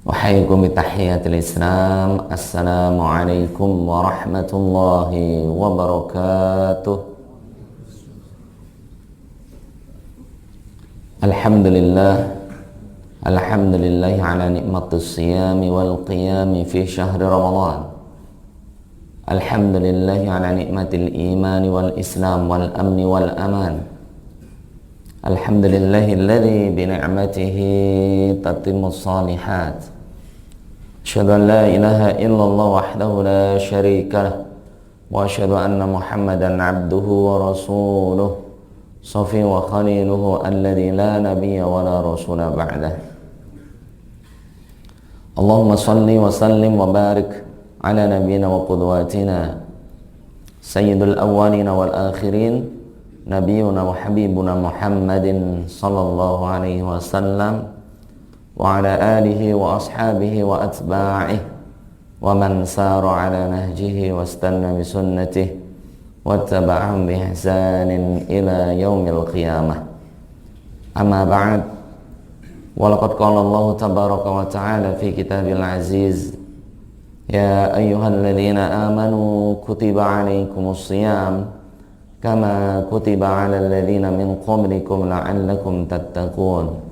Wahaikum bitahiyatil Islam. Assalamualaikum warahmatullahi wabarakatuh. Alhamdulillah. Alhamdulillahi ala nikmatis siyami wal qiyami fi syahri Ramadan. Alhamdulillahi ala nikmatil imani wal islam wal amni wal aman. Alhamdulillahilladzi bi ni'matihi tatimmus shalihat. Asyhadu an la ilaha illallah wahdahu la syarika lah wa asyhadu anna Muhammadan abduhu wa rasuluh safi wa khaliluhu alladzi la nabiyya wa la rasula ba'dah. Allahumma salli wa sallim wa barik ala nabiyyina wa qudwatina sayyidul awwalin wal akhirin nabiyuna wa habibuna Muhammadin sallallahu alaihi wasallam wa ala alihi wa ashabihi wa atba'ihi wa man sara ala nahjihi wa istanna bi sunnatihi wa taba'ahum bi ihsanin ila yaumil qiyamah. Amma ba'd. Wa laqad qala Allah tabaraka wa ta'ala fi kitabil aziz, ya ayyuhalladzina amanu kutiba alaikumus shiyam kama kutiba 'alal ladzina min qablikum la'allakum tattaqun.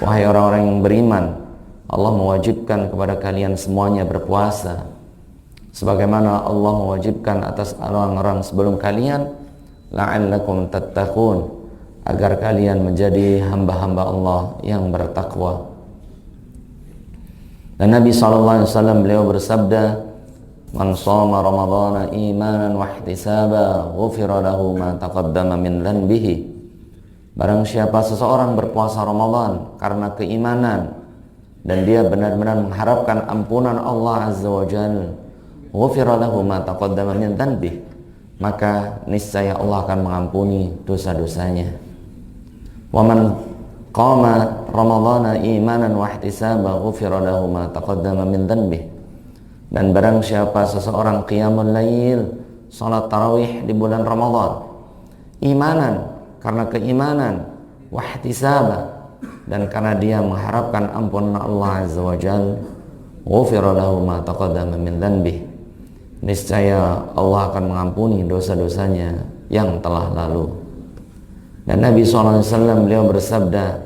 Wahai orang-orang yang beriman, Allah mewajibkan kepada kalian semuanya berpuasa sebagaimana Allah mewajibkan atas orang-orang sebelum kalian, la'allakum tattaqun, agar kalian menjadi hamba-hamba Allah yang bertakwa. Dan Nabi SAW beliau bersabda, man shoma ramadhana imanan wa ihtisaba ghufira lahu ma taqaddama min dhanbihi. Barang siapa seseorang berpuasa Ramadan karena keimanan dan dia benar-benar mengharapkan ampunan Allah Azza wa Jalla, ghufira lahu ma taqaddama min dhanbihi, maka niscaya Allah akan mengampuni dosa-dosanya. Wa man qama ramadhana imanan wa ihtisaba ghufira lahu ma taqaddama min dhanbihi. Dan barang siapa seseorang qiyamul lail, salat tarawih di bulan Ramadan, imanan, karena keimanan, wahtisaba, dan karena dia mengharapkan ampunan Allah Azza wa Jalla, ghufira lahu ma taqaddama min dhanbihi, niscaya Allah akan mengampuni dosa-dosanya yang telah lalu. Dan Nabi SAW beliau bersabda,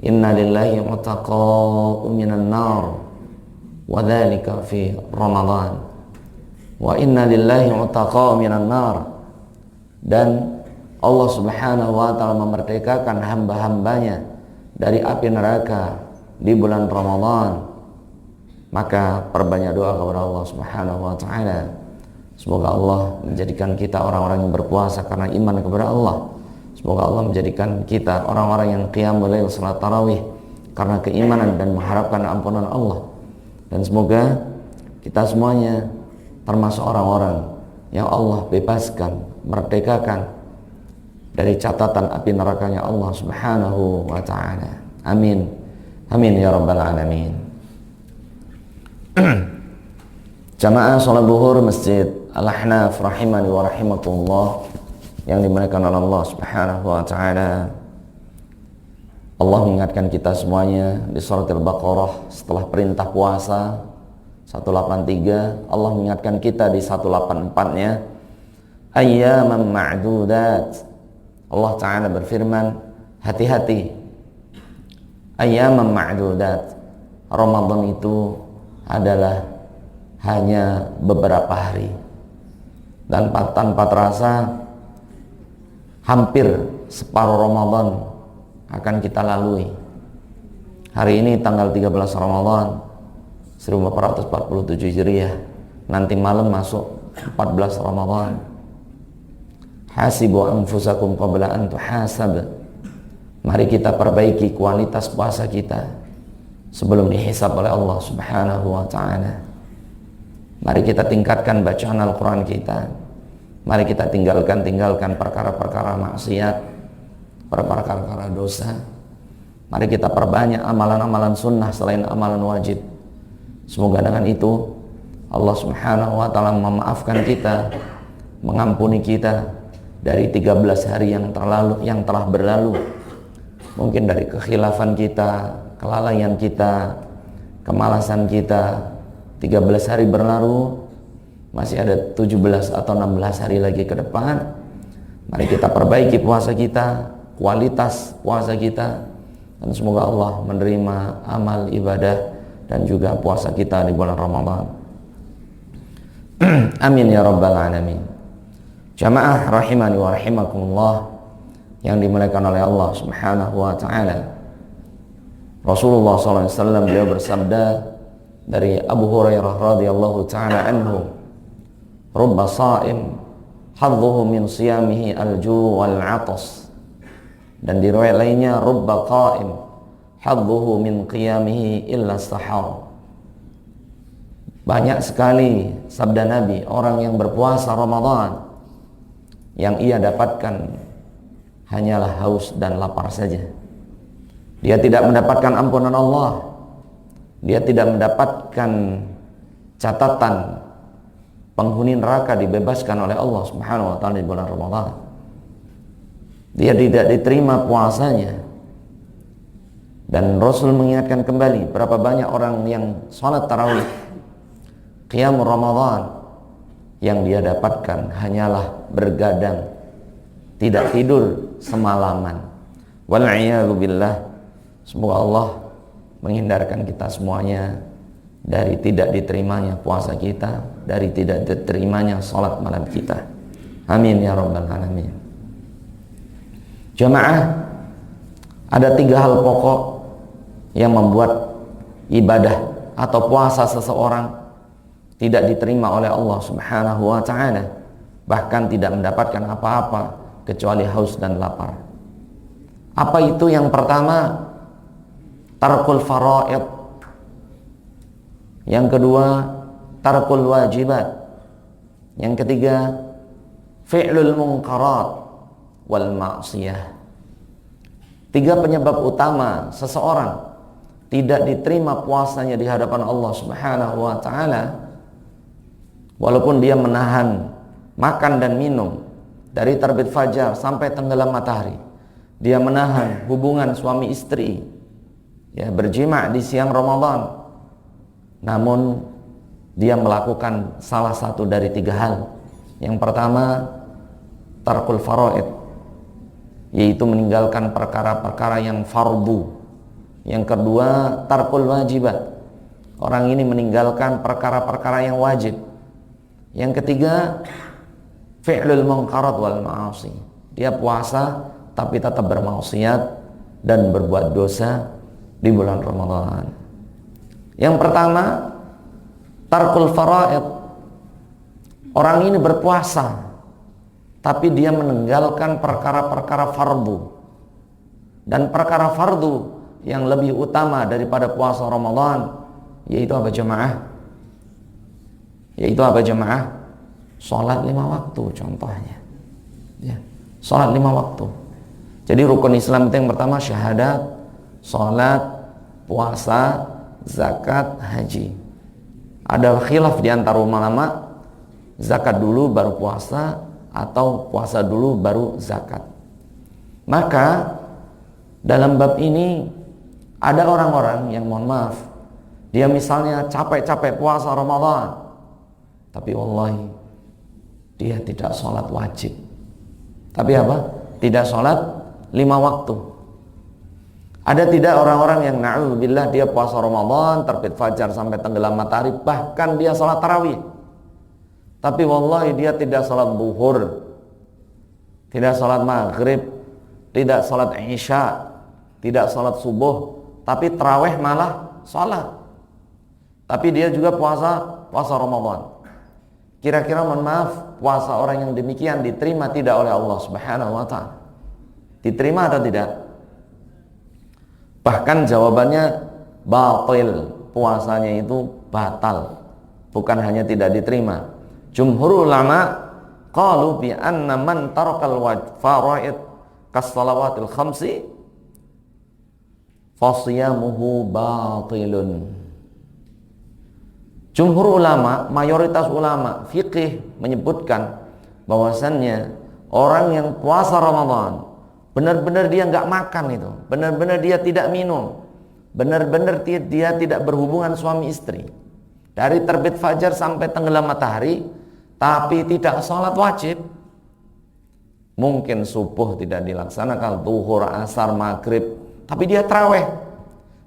inna lillahi utaqa'u minan nar wa dzalika fi Ramadan wa inna lillahi utaqa'u minan nar. Dan Allah Subhanahu wa ta'ala memerdekakan hamba-hambanya dari api neraka di bulan Ramadan. Maka perbanyak doa kepada Allah Subhanahu wa ta'ala, semoga Allah menjadikan kita orang-orang yang berpuasa karena iman kepada Allah. Semoga Allah menjadikan kita orang-orang yang qiyamul lail, salat tarawih karena keimanan dan mengharapkan ampunan Allah. Dan semoga kita semuanya termasuk orang-orang yang Allah bebaskan, merdekakan dari catatan api nerakanya Allah Subhanahu wa ta'ala. Amin. Amin ya rabbal alamin. Jamaah salat zuhur Masjid Al-Ahnaf rahimani wa rahimakumullah yang dimuliakan oleh Allah Subhanahu wa ta'ala. Allah mengingatkan kita semuanya di surat Al-Baqarah setelah perintah puasa 183, Allah mengingatkan kita di 184-nya, ayyaman ma'dudat. Allah Ta'ala berfirman, hati-hati, ayyaman ma'dudat, Ramadan itu adalah hanya beberapa hari, dan tanpa terasa hampir separuh Ramadan akan kita lalui. Hari ini tanggal 13 Ramadan 1447 Hijriah, nanti malam masuk 14 Ramadan. Hasibu anfusakum qabla an tuhasab. Mari kita perbaiki kualitas puasa kita sebelum dihisab oleh Allah Subhanahu wa ta'ala. Mari kita tingkatkan bacaan Al-Quran kita. Mari kita tinggalkan perkara-perkara maksiat, perkara-perkara dosa. Mari kita perbanyak amalan-amalan sunnah selain amalan wajib. Semoga dengan itu Allah Subhanahu wa ta'ala memaafkan kita, mengampuni kita dari 13 hari yang telah berlalu. Mungkin dari kekhilafan kita, kelalaian kita, kemalasan kita. 13 hari berlalu, masih ada 17 atau 16 hari lagi ke depan. Mari kita perbaiki puasa kita, kualitas puasa kita, dan semoga Allah menerima amal ibadah dan juga puasa kita di bulan Ramadan. Amin ya rabbal alamin. Jamaah rahimani wa rahimakumullah yang dimuliakan oleh Allah Subhanahu wa taala. Rasulullah SAW beliau bersabda dari Abu Hurairah radhiyallahu taala anhu, "Rubba sha'im hadduhu min siyamihi al-ju' wal 'atas." Dan di riwayat lainnya, "Rubba qa'im hadduhu min qiyamihi illa sahar." Banyak sekali sabda Nabi, orang yang berpuasa Ramadan yang ia dapatkan hanyalah haus dan lapar saja. Dia tidak mendapatkan ampunan Allah, dia tidak mendapatkan catatan penghuni neraka dibebaskan oleh Allah Subhanahu wa taala di bulan Ramadan. Dia tidak diterima puasanya. Dan Rasul mengingatkan kembali berapa banyak orang yang salat tarawih, qiyam Ramadan, yang dia dapatkan hanyalah bergadang, tidak tidur semalaman. Wal'iyadu billah. Semoga Allah menghindarkan kita semuanya dari tidak diterimanya puasa kita, dari tidak diterimanya salat malam kita. Amin ya rabbal alamin. Jamaah, ada 3 hal pokok yang membuat ibadah atau puasa seseorang tidak diterima oleh Allah Subhanahu wa taala, bahkan tidak mendapatkan apa-apa kecuali haus dan lapar. Apa itu? Yang pertama, tarkul faraid. Yang kedua, tarkul wajibat. Yang ketiga, fi'lul munkarat wal ma'siyah. 3 penyebab utama seseorang tidak diterima puasanya di hadapan Allah Subhanahu wa taala, walaupun dia menahan makan dan minum dari terbit fajar sampai tenggelam matahari. Dia menahan hubungan suami istri, ya, berjima di siang Ramadan. Namun dia melakukan salah satu dari 3 hal. Yang pertama, tarkul faraid, yaitu meninggalkan perkara-perkara yang fardu. Yang kedua, tarkul wajibat. Orang ini meninggalkan perkara-perkara yang wajib. Yang ketiga, fi'lul munkarat wal ma'asi. Dia puasa tapi tetap bermaksiat dan berbuat dosa di bulan Ramadan. Yang pertama, tarkul faraid. Orang ini berpuasa tapi dia meninggalkan perkara-perkara fardu. Dan perkara fardu yang lebih utama daripada puasa Ramadan yaitu apa jemaah? Yaitu apa jemaah? Salat 5 waktu contohnya, ya, salat 5 waktu. Jadi rukun Islam itu yang pertama syahadat, salat, puasa, zakat, haji. Ada khilaf di antara ulama, zakat dulu baru puasa atau puasa dulu baru zakat. Maka dalam bab ini ada orang-orang yang, mohon maaf, dia misalnya capek-capek puasa Ramadan, tapi wallahi dia tidak sholat wajib. Tapi apa? Tidak sholat 5 waktu. Ada tidak orang-orang yang na'udzubillah dia puasa Ramadan, terbit fajar sampai tenggelam matahari, bahkan dia sholat tarawih, tapi wallahi dia tidak sholat zuhur, tidak sholat maghrib, tidak sholat isya, tidak sholat subuh, tapi tarawih malah sholat. Tapi dia juga puasa Ramadan. Kira-kira, mohon maaf, puasa orang yang demikian diterima tidak oleh Allah Subhanahu wa ta'ala? Diterima atau tidak? Bahkan jawabannya batil, puasanya itu batal, bukan hanya tidak diterima. Jumhur ulama qalu bi anna man tarakal faraid kas salawatil khamsi fasiyamuhu batilun. Jumhur ulama, mayoritas ulama fikih menyebutkan bahwasannya orang yang puasa Ramadan benar-benar dia nggak makan itu, benar-benar dia tidak minum, benar-benar dia tidak berhubungan suami istri dari terbit fajar sampai tenggelam matahari, tapi tidak sholat wajib. Mungkin subuh tidak dilaksanakan, zuhur, asar, maghrib, tapi dia taraweh.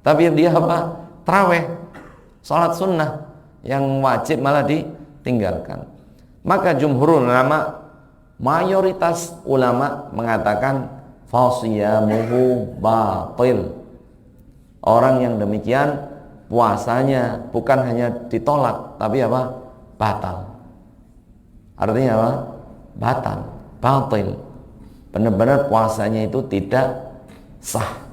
Tapi dia apa? Taraweh, sholat sunnah, yang wajib malah ditinggalkan. Maka jumhur ulama, mayoritas ulama mengatakan fasiyamuhu batil. Orang yang demikian puasanya bukan hanya ditolak, tapi apa? Batal. Artinya apa? Batal, batil. Benar-benar puasanya itu tidak sah.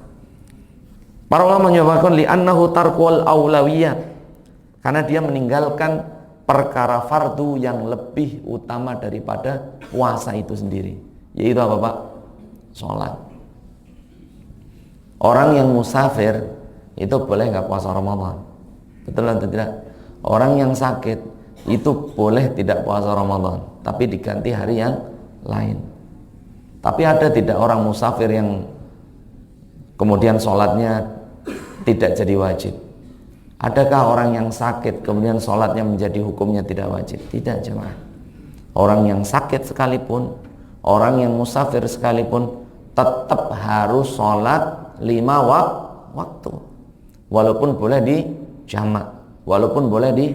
Para ulama menyebutkan li'annahu tarkul aulawiyat, karena dia meninggalkan perkara fardu yang lebih utama daripada puasa itu sendiri, yaitu apa Pak? Sholat. Orang yang musafir itu boleh nggak puasa Ramadan? Betul atau tidak? Orang yang sakit itu boleh tidak puasa Ramadan, tapi diganti hari yang lain. Tapi ada tidak orang musafir yang kemudian sholatnya tidak jadi wajib? Adakah orang yang sakit kemudian sholatnya menjadi hukumnya tidak wajib? Tidak, jemaah. Orang yang sakit sekalipun, orang yang musafir sekalipun, tetap harus sholat 5 waktu. Walaupun boleh di jamak, walaupun boleh di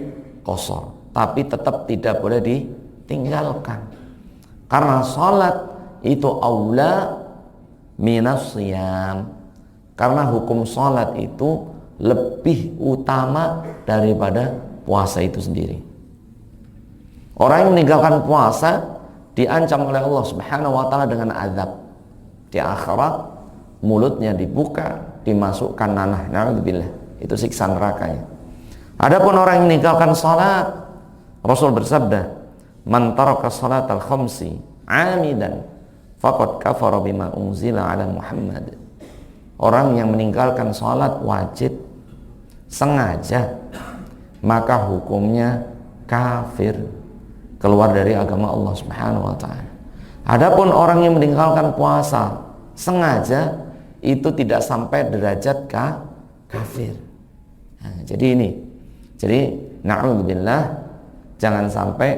qashar, tapi tetap tidak boleh ditinggalkan. Karena sholat itu aula minas shiyam. Karena hukum sholat itu lebih utama daripada puasa itu sendiri. Orang yang meninggalkan puasa diancam oleh Allah Subhanahu wa ta'ala dengan azab. Di akhirat mulutnya dibuka, dimasukkan nanah, na'udzubillah. Itu siksa nerakanya. Adapun orang yang meninggalkan salat, Rasul bersabda, "Man taraka salatal khamsi 'amidan faqad kafara bima unzila 'ala Muhammad." Orang yang meninggalkan salat wajib sengaja, maka hukumnya kafir, keluar dari agama Allah Subhanahu wa ta'ala. Adapun orang yang meninggalkan puasa sengaja, itu tidak sampai derajat kafir. Nah, jadi na'udzubillah, jangan sampai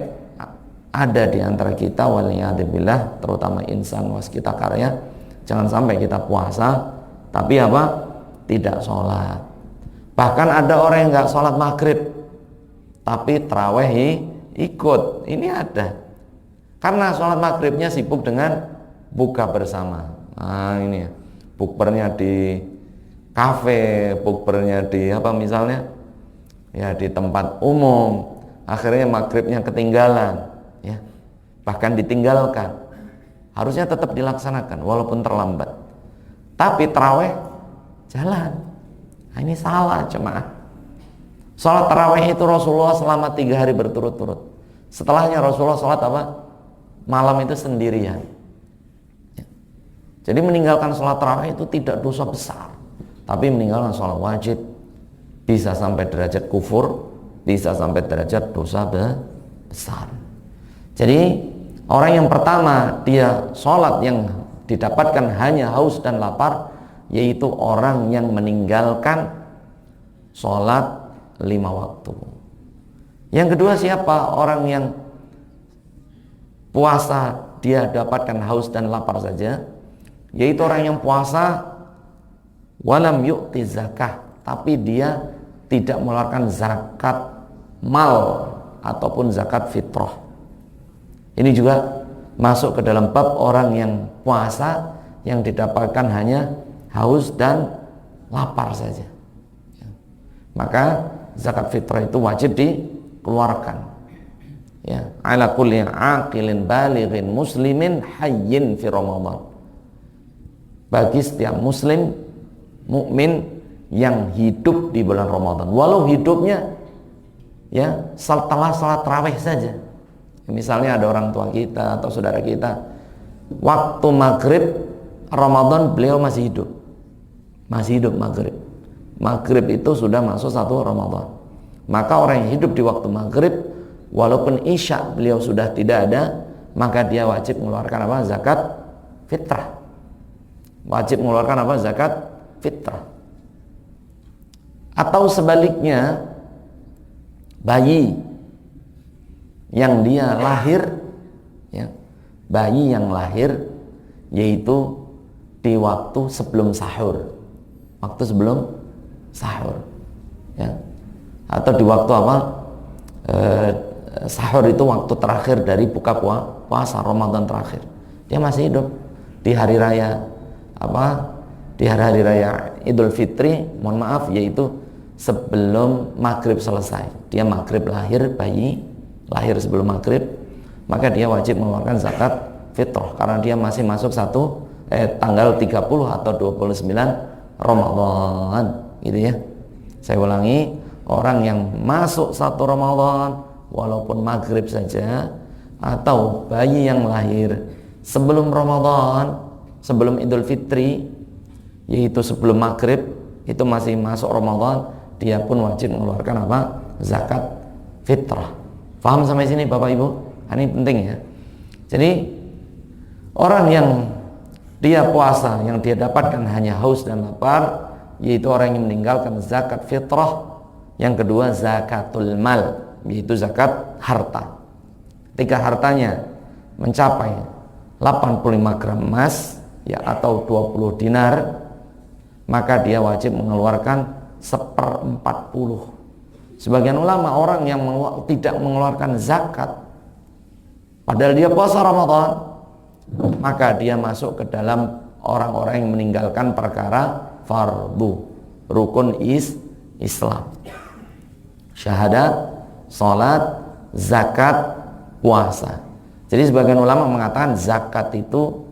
ada di antara kita, waliyadzubillah, terutama insan waskita karya, jangan sampai kita puasa tapi apa? Tidak sholat. Bahkan ada orang yang nggak sholat maghrib tapi taraweh ikut. Ini ada. Karena sholat maghribnya sibuk dengan buka bersama. Nah ini ya, bukbernya di kafe, bukbernya di apa misalnya, ya di tempat umum. Akhirnya maghribnya ketinggalan, ya, bahkan ditinggalkan. Harusnya tetap dilaksanakan walaupun terlambat. Tapi taraweh jalan. Nah, ini salah jemaah. Sholat taraweh itu Rasulullah selama 3 hari berturut-turut. Setelahnya Rasulullah sholat apa? Malam itu sendirian. Ya. Jadi meninggalkan sholat taraweh itu tidak dosa besar, tapi meninggalkan sholat wajib bisa sampai derajat kufur, bisa sampai derajat dosa besar. Jadi orang yang pertama dia sholat yang didapatkan hanya haus dan lapar, yaitu orang yang meninggalkan sholat 5 waktu. Yang kedua siapa? Orang yang puasa dia dapatkan haus dan lapar saja, yaitu orang yang puasa walam yu'ti zakah, tapi dia tidak mengeluarkan zakat mal ataupun zakat fitrah. Ini juga masuk ke dalam bab orang yang puasa yang didapatkan hanya haus dan lapar saja. Maka zakat fitrah itu wajib dikeluarkan. Ya, ala kulli aqilin balighin muslimin hayyin fi Ramadan. Bagi setiap muslim mukmin yang hidup di bulan Ramadan, walau hidupnya ya setelah salat tarawih saja. Misalnya ada orang tua kita atau saudara kita, waktu maghrib Ramadan beliau masih hidup maghrib. Maghrib itu sudah masuk 1 Ramadan. Maka orang yang hidup di waktu maghrib, walaupun isya beliau sudah tidak ada, maka dia wajib mengeluarkan apa? Zakat fitrah. Wajib mengeluarkan apa? Zakat fitrah. Atau sebaliknya, bayi yang dia lahir, ya, bayi yang lahir yaitu di waktu sebelum sahur, ya, atau di waktu apa? Sahur itu waktu terakhir dari buka puasa Ramadan terakhir. Dia masih hidup di hari raya di hari raya Idul Fitri, mohon maaf, yaitu sebelum maghrib selesai. Dia maghrib lahir, bayi lahir sebelum maghrib, maka dia wajib mengeluarkan zakat fitrah karena dia masih masuk tanggal 30 atau 29 Ramadan, gitu ya. Saya ulangi, orang yang masuk 1 Ramadan walaupun maghrib saja, atau bayi yang lahir sebelum Ramadan, sebelum Idul Fitri, yaitu sebelum maghrib, itu masih masuk Ramadan, dia pun wajib mengeluarkan apa? Zakat fitrah. Paham sampai sini Bapak Ibu? Ini penting ya. Jadi orang yang dia puasa, yang dia dapatkan hanya haus dan lapar, yaitu orang yang meninggalkan zakat fitrah. Yang kedua, zakatul mal, yaitu zakat harta. Ketika hartanya mencapai 85 gram emas, ya, atau 20 dinar, maka dia wajib mengeluarkan 1/40. Sebagian ulama, orang yang tidak mengeluarkan zakat padahal dia puasa Ramadan, maka dia masuk ke dalam orang-orang yang meninggalkan perkara fardu, rukun Islam, syahadat, salat, zakat, puasa. Jadi sebagian ulama mengatakan zakat itu,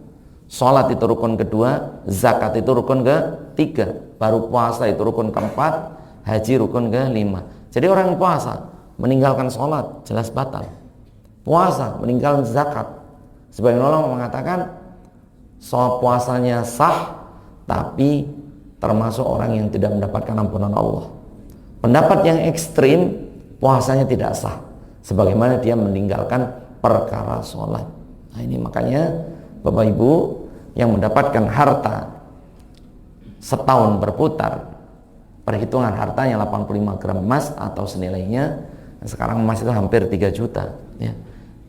salat itu rukun kedua, zakat itu rukun ketiga, baru puasa itu rukun keempat, haji rukun kelima. Jadi orang yang puasa meninggalkan salat jelas batal, puasa meninggalkan zakat, sebagian ulama mengatakan puasanya sah, tapi termasuk orang yang tidak mendapatkan ampunan Allah. Pendapat yang ekstrim, puasanya tidak sah, sebagaimana dia meninggalkan perkara sholat. Nah ini makanya Bapak Ibu yang mendapatkan harta setahun berputar, perhitungan hartanya 85 gram emas atau senilainya, sekarang emas itu hampir 3 juta ya.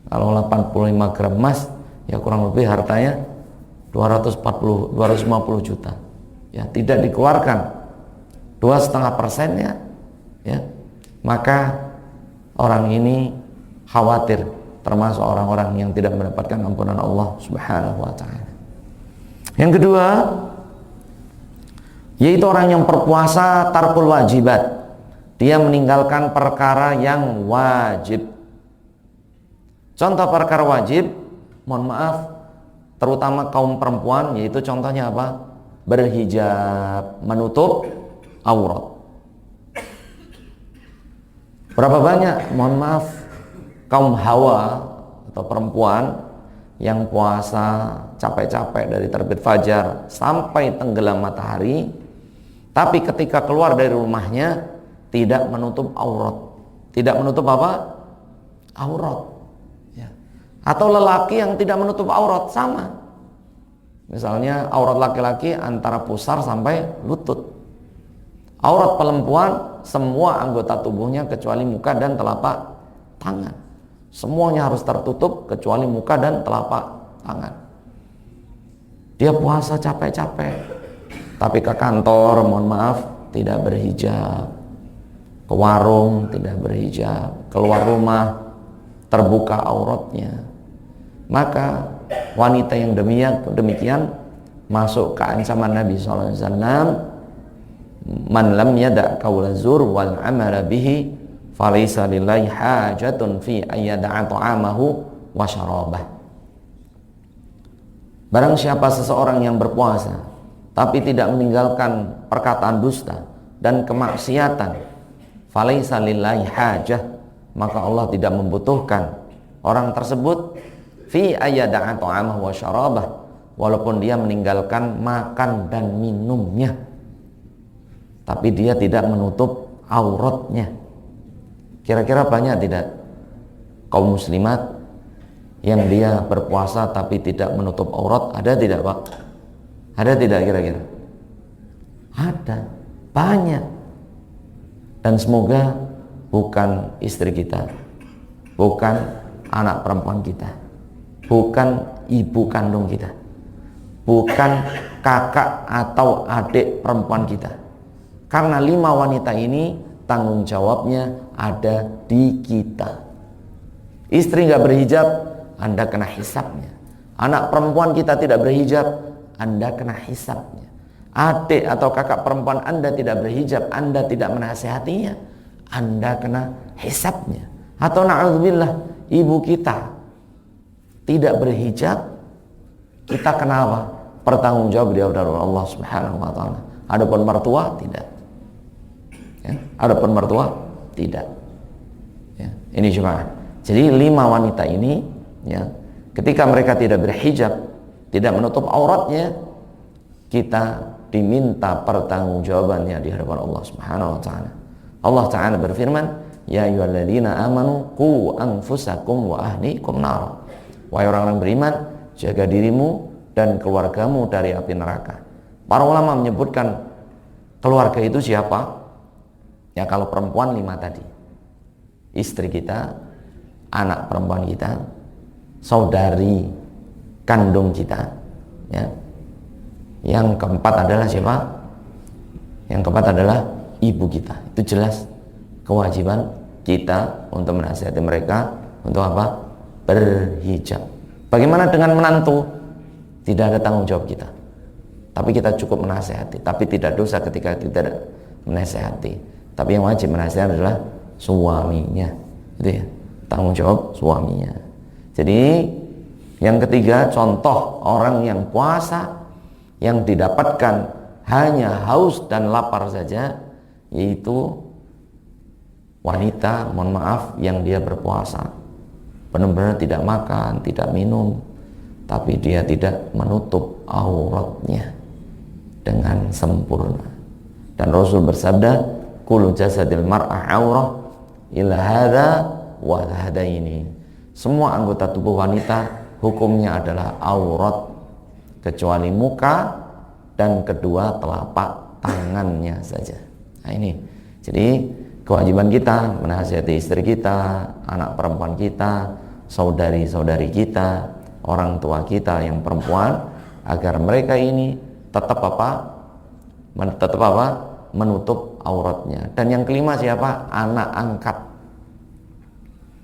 Kalau 85 gram emas ya kurang lebih hartanya 250 juta ya, tidak dikeluarkan 2,5% ya, maka orang ini khawatir termasuk orang-orang yang tidak mendapatkan ampunan Allah Subhanahu wa ta'ala. Yang kedua, yaitu orang yang berpuasa tarkul wajibat, dia meninggalkan perkara yang wajib. Contoh perkara wajib, mohon maaf, terutama kaum perempuan, yaitu contohnya apa? Berhijab, menutup aurat. Berapa banyak, mohon maaf, kaum hawa atau perempuan yang puasa capek-capek dari terbit fajar sampai tenggelam matahari, tapi ketika keluar dari rumahnya tidak menutup aurat. Tidak menutup apa? Aurat ya. Atau lelaki yang tidak menutup aurat, sama. Misalnya aurat laki-laki antara pusar sampai lutut. Aurat perempuan semua anggota tubuhnya kecuali muka dan telapak tangan. Semuanya harus tertutup kecuali muka dan telapak tangan. Dia puasa capek-capek, tapi ke kantor, mohon maaf, tidak berhijab. Ke warung tidak berhijab. Keluar rumah terbuka auratnya. Maka wanita yang demikian masuk ke ancaman Nabi SAW. Man lam yada' qawla zur wal amala bihi falaysa lillahi hajatun fi ayyada'a ta'amahu wa syarabah. Barang siapa seseorang yang berpuasa tapi tidak meninggalkan perkataan dusta dan kemaksiatan, falaysa lillahi hajah, maka Allah tidak membutuhkan orang tersebut fi ayyada'a ta'amahu wa syarabah, walaupun dia meninggalkan makan dan minumnya, tapi dia tidak menutup auratnya. Kira-kira banyak tidak kaum muslimat yang dia berpuasa tapi tidak menutup aurat? Ada tidak Pak? Ada tidak kira-kira? Ada, banyak Dan semoga bukan istri kita, bukan anak perempuan kita, bukan ibu kandung kita, bukan kakak atau adik perempuan kita. Karena 5 wanita ini tanggung jawabnya ada di kita. Istri nggak berhijab, Anda kena hisabnya. Anak perempuan kita tidak berhijab, Anda kena hisabnya. Adik atau kakak perempuan Anda tidak berhijab, Anda tidak menasehatinya, Anda kena hisabnya. Atau na'udzubillah, ibu kita tidak berhijab, kita kena apa? Pertanggung jawab di hadapan Allah Subhanahu wa taala. Adapun mertua tidak. Ya, adapun mertua tidak. Ya, ini cuma. Jadi 5 wanita ini, ya, ketika mereka tidak berhijab, tidak menutup auratnya, kita diminta pertanggungjawabannya di hadapan Allah Subhanahu wa taala. Allah taala berfirman, "Ya ayyuhalladzina amanu qu anfusakum wa ahlikum nar." Wahai orang-orang beriman, jaga dirimu dan keluargamu dari api neraka. Para ulama menyebutkan keluarga itu siapa? Ya, kalau perempuan 5 tadi. Istri kita, anak perempuan kita, saudari kandung kita, ya. Yang keempat adalah siapa? Yang keempat adalah ibu kita. Itu jelas kewajiban kita untuk menasihati mereka untuk apa? Berhijab. Bagaimana dengan menantu? Tidak ada tanggung jawab kita, tapi kita cukup menasihati. Tapi tidak dosa ketika tidak menasihati. Tapi yang wajib menasihati adalah suaminya, itu ya, tanggung jawab suaminya. Jadi yang ketiga, contoh orang yang puasa yang didapatkan hanya haus dan lapar saja, yaitu wanita, mohon maaf, yang dia berpuasa benar-benar tidak makan, tidak minum, tapi dia tidak menutup auratnya dengan sempurna. Dan Rasul bersabda, kullu jasadil mar'a aurah illa hadza wa hadaini. Semua anggota tubuh wanita hukumnya adalah aurat kecuali muka dan kedua telapak tangannya saja. Nah ini, jadi kewajiban kita menasihati istri kita, anak perempuan kita, saudari-saudari kita, orang tua kita yang perempuan, agar mereka ini tetap menutup auratnya. Dan yang kelima siapa? Anak angkat.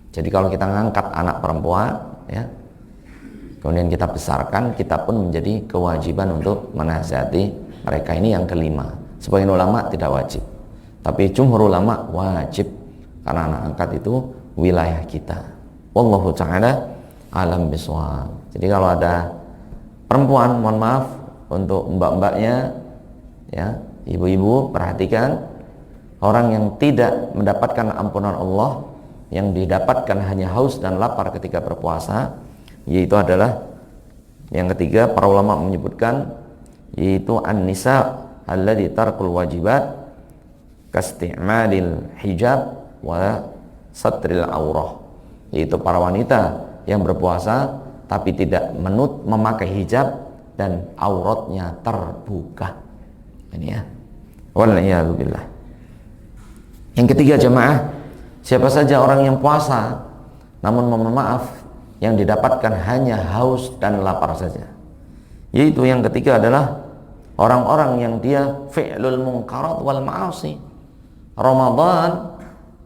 Jadi kalau kita ngangkat anak perempuan, ya, kemudian kita besarkan, kita pun menjadi kewajiban untuk menasihati mereka. Ini yang kelima. Sebagian ulama tidak wajib, tapi jumhur ulama wajib, karena anak angkat itu wilayah kita. Wallahu ta'ala alam biswab. Jadi kalau ada perempuan, mohon maaf untuk mbak-mbaknya, ya, ibu-ibu, perhatikan, orang yang tidak mendapatkan ampunan Allah, yang didapatkan hanya haus dan lapar ketika berpuasa, yaitu adalah yang ketiga, para ulama menyebutkan, yaitu an-nisa alladzi tarkul wajibat kasti'malil hijab wa satril aurah, yaitu para wanita yang berpuasa tapi tidak memakai hijab dan auratnya terbuka. Ini ya, waliyadzubillah. Yang ketiga jamaah, siapa saja orang yang puasa namun mohon maaf yang didapatkan hanya haus dan lapar saja, yaitu yang ketiga adalah orang-orang yang dia fi'lul munkarat wal ma'asi. Ramadan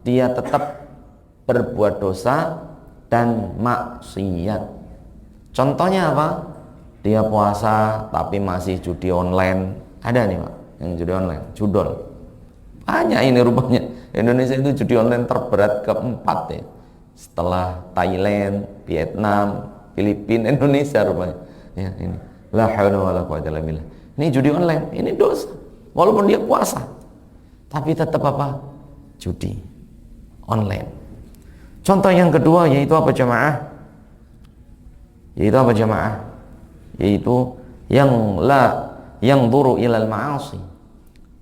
dia tetap berbuat dosa dan maksiat. Contohnya apa? Dia puasa tapi masih judi online. Ada nih Pak, yang judi online, judol. Banyak ini rupanya. Indonesia itu judi online terberat keempat ya. Setelah Thailand, Vietnam, Filipina, Indonesia rupanya. Ya, ini. La haula wala quwwata illa billah. Ini judi online, ini dosa. Walaupun dia puasa, tapi tetap apa? Judi online. Contoh yang kedua yaitu apa jamaah? Yaitu apa jamaah? Yaitu yang duru ilal ma'asi.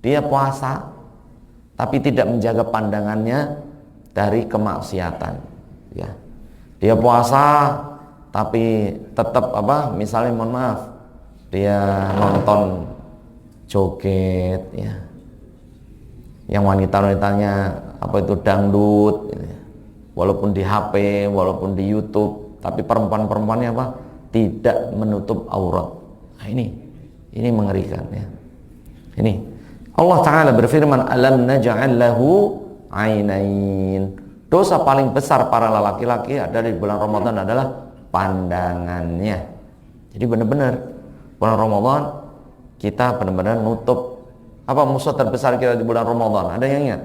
Dia puasa tapi tidak menjaga pandangannya dari kemaksiatan, ya. Dia puasa tapi tetap apa? Misalnya mohon maaf, dia nonton joget, ya. yang wanita-wanitanya apa itu dangdut gitu ya. Walaupun di HP, walaupun di YouTube, tapi perempuan-perempuannya apa? Tidak menutup aurat. Nah, ini mengerikan ya. Ini Allah Ta'ala berfirman, alam naj'al lahu ainain. Dosa paling besar para laki-laki ada di bulan Ramadan adalah pandangannya. Jadi benar-benar bulan Ramadan kita benar-benar nutup. Apa musuh terbesar kita di bulan Ramadan? Ada yang ingat?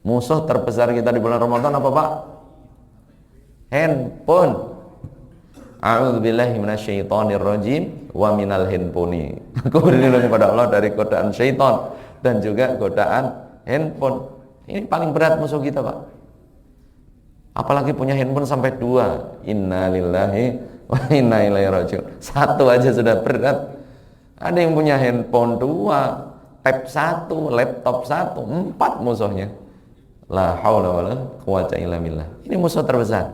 Musuh terbesar kita di bulan Ramadan apa, Pak? Handphone. A'udzubillahi minasyaitonirrajim wa minal handphone. Aku berlindung kepada Allah dari godaan syaitan dan juga godaan handphone. Ini paling berat musuh kita, Pak. Apalagi punya handphone sampai 2. Innalillahi wa inna ilaihi raji'un. 1 aja sudah berat. Ada yang punya handphone 2, tab 1, laptop 1, 4 musuhnya. La haula wala quwwata illa billah. Ini musuh terbesar.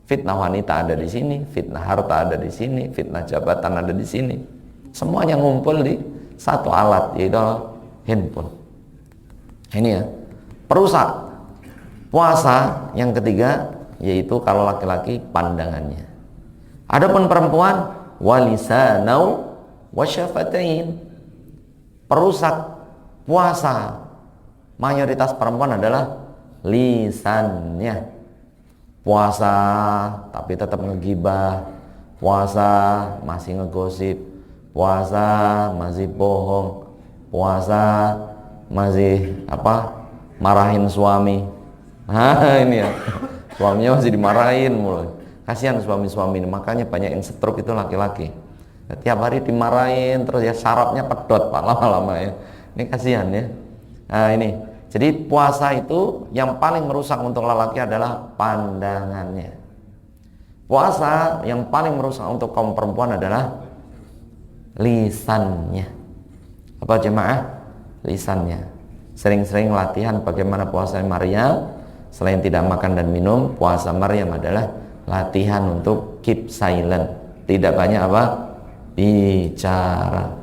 Fitnah wanita ada di sini, fitnah harta ada di sini, fitnah jabatan ada di sini. Semuanya ngumpul di satu alat, yaitu handphone. Ini ya, perusak. Puasa yang ketiga, yaitu kalau laki-laki pandangannya. Adapun perempuan, walisanau wasyafatain. Perusak puasa mayoritas perempuan adalah lisannya. Puasa tapi tetap ngegibah, puasa masih ngegosip, puasa masih bohong, puasa masih marahin suami. Nah ini ya, suaminya masih dimarahin mulai. Kasihan suami-suami ini, makanya banyak yang stroke itu laki-laki. Tiap hari dimarahin terus ya, sarafnya pedot Pak lama-lama ya. Ini kasihan ya. Nah ini, jadi puasa itu yang paling merusak untuk lelaki adalah pandangannya. Puasa yang paling merusak untuk kaum perempuan adalah lisannya. Apa jemaah? Lisannya. Sering-sering latihan bagaimana puasa Maryam. Selain tidak makan dan minum, puasa Maryam adalah latihan untuk keep silent, tidak banyak bicara.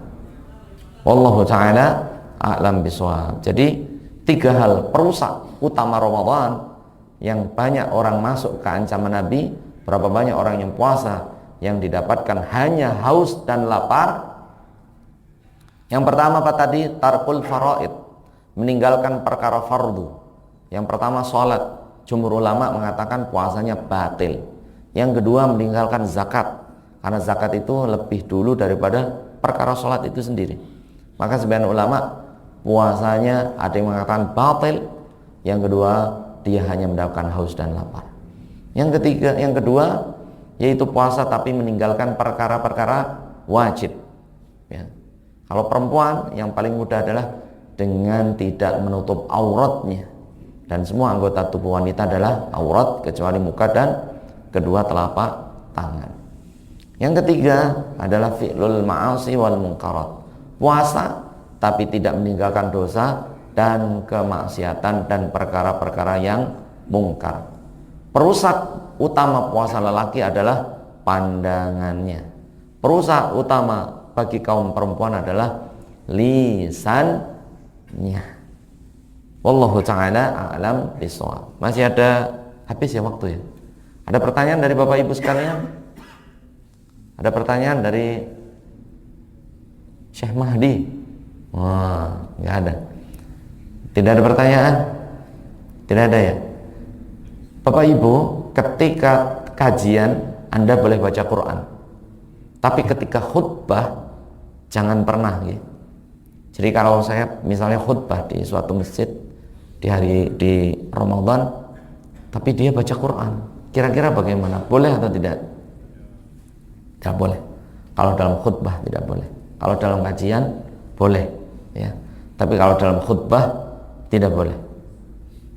Wallahu ta'ala a'lam bishawab. Jadi 3 hal perusak utama Ramadan yang banyak orang masuk ke ancaman Nabi. Berapa banyak orang yang puasa yang didapatkan hanya haus dan lapar. Yang pertama apa tadi? Tarkul faraid, meninggalkan perkara fardu. Yang pertama sholat, jumhur ulama mengatakan puasanya batil. Yang kedua meninggalkan zakat, karena zakat itu lebih dulu daripada perkara sholat itu sendiri. Maka sebagian ulama puasanya ada yang mengatakan batil. Yang kedua dia hanya mendapatkan haus dan lapar. Yang kedua yaitu puasa tapi meninggalkan perkara-perkara wajib ya. Kalau perempuan yang paling mudah adalah dengan tidak menutup auratnya. Dan semua anggota tubuh wanita adalah aurat kecuali muka dan kedua telapak tangan. Yang ketiga adalah fi'lul ma'asi wal munkarat. Puasa tapi tidak meninggalkan dosa dan kemaksiatan dan perkara-perkara yang mungkar. Perusak utama puasa lelaki adalah pandangannya. Perusak utama bagi kaum perempuan adalah lisannya. Wallahu ta'ala a'lam bishawab. Masih ada habis ya waktu ya. Ada pertanyaan dari Bapak Ibu sekalian? Ada pertanyaan dari Syekh Mahdi? Wah, nggak ada. Tidak ada pertanyaan? Tidak ada ya. Bapak Ibu, ketika kajian Anda boleh baca Quran. Tapi ketika khutbah jangan pernah ya. Jadi kalau saya misalnya khutbah di suatu masjid di Ramadan, tapi dia baca Quran, kira-kira bagaimana? Boleh atau tidak? Tidak boleh. Kalau dalam khutbah tidak boleh. Kalau dalam kajian boleh, ya. Tapi kalau dalam khutbah tidak boleh.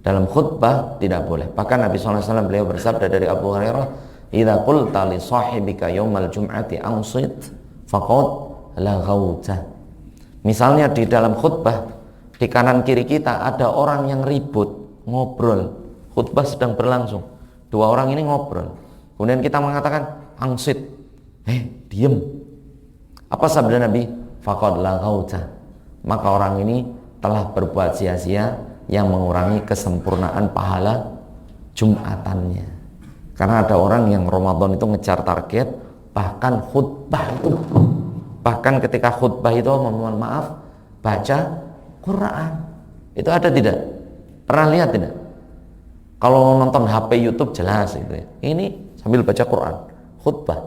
Dalam khutbah tidak boleh. Bahkan Nabi SAW beliau bersabda dari Abu Hurairah, "Idza qulta li sahibika yaumal jum'ati ansit faqad laghauta." Misalnya di dalam khutbah, di kanan kiri kita ada orang yang ribut, ngobrol, khutbah sedang berlangsung, 2 orang ini ngobrol, kemudian kita mengatakan angsit, diem. Apa sabda Nabi? Faqad laghauta, maka orang ini telah berbuat sia-sia yang mengurangi kesempurnaan pahala Jumatannya. Karena ada orang yang Ramadan itu ngejar target, bahkan ketika khutbah itu mohon maaf baca Quran. Itu ada tidak? Pernah lihat tidak? Kalau nonton HP YouTube jelas itu ya. Ini sambil baca Quran, khutbah.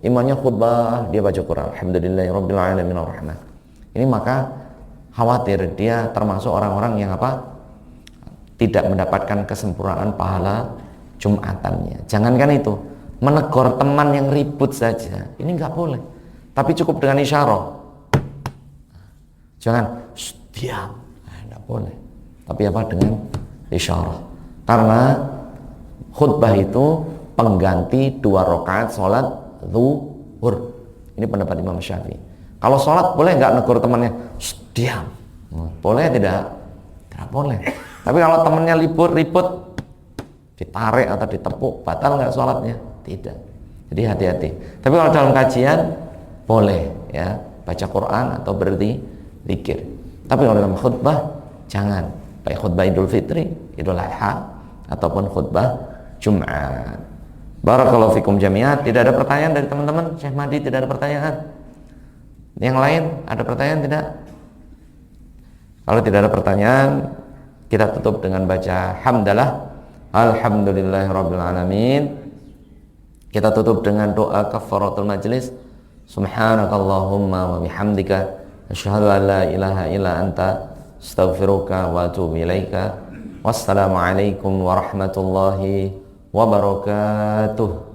Imannya khutbah, dia baca Quran. Alhamdulillahirabbil alamin arrahman. Ini maka khawatir dia termasuk orang-orang yang apa? Tidak mendapatkan kesempurnaan pahala Jumatannya. Jangankan itu, menegur teman yang ribut saja, ini nggak boleh. Tapi cukup dengan isyarah. Jangan diam, nggak boleh. Tapi apa? Dengan isyarah. Karena khutbah itu pengganti 2 rakaat sholat zuhur. Ini pendapat Imam Syafi'i. Kalau sholat boleh nggak negur temannya? Diam. Boleh tidak? Tidak boleh. Tapi kalau temannya ribut, ditarik atau ditepuk, batal nggak sholatnya? Tidak. Jadi hati-hati. Tapi kalau dalam kajian boleh ya baca Quran atau berzikir. Tapi kalau dalam khutbah jangan. Baik khutbah Idul Fitri, Idul Adha ataupun khutbah Jumat. Barakallahu fikum jami'an. Tidak ada pertanyaan dari teman-teman? Syekh Mahdi tidak ada pertanyaan? Yang lain ada pertanyaan tidak? Kalau tidak ada pertanyaan, kita tutup dengan baca hamdalah. Alhamdulillahirabbil alamin. Kita tutup dengan doa kafaratul majlis. Subhanakallahumma wa bihamdika asyhadu an la ilaha illa anta astaghfiruka wa atubu ilaika. Wassalamualaikum warahmatullahi wabarakatuh.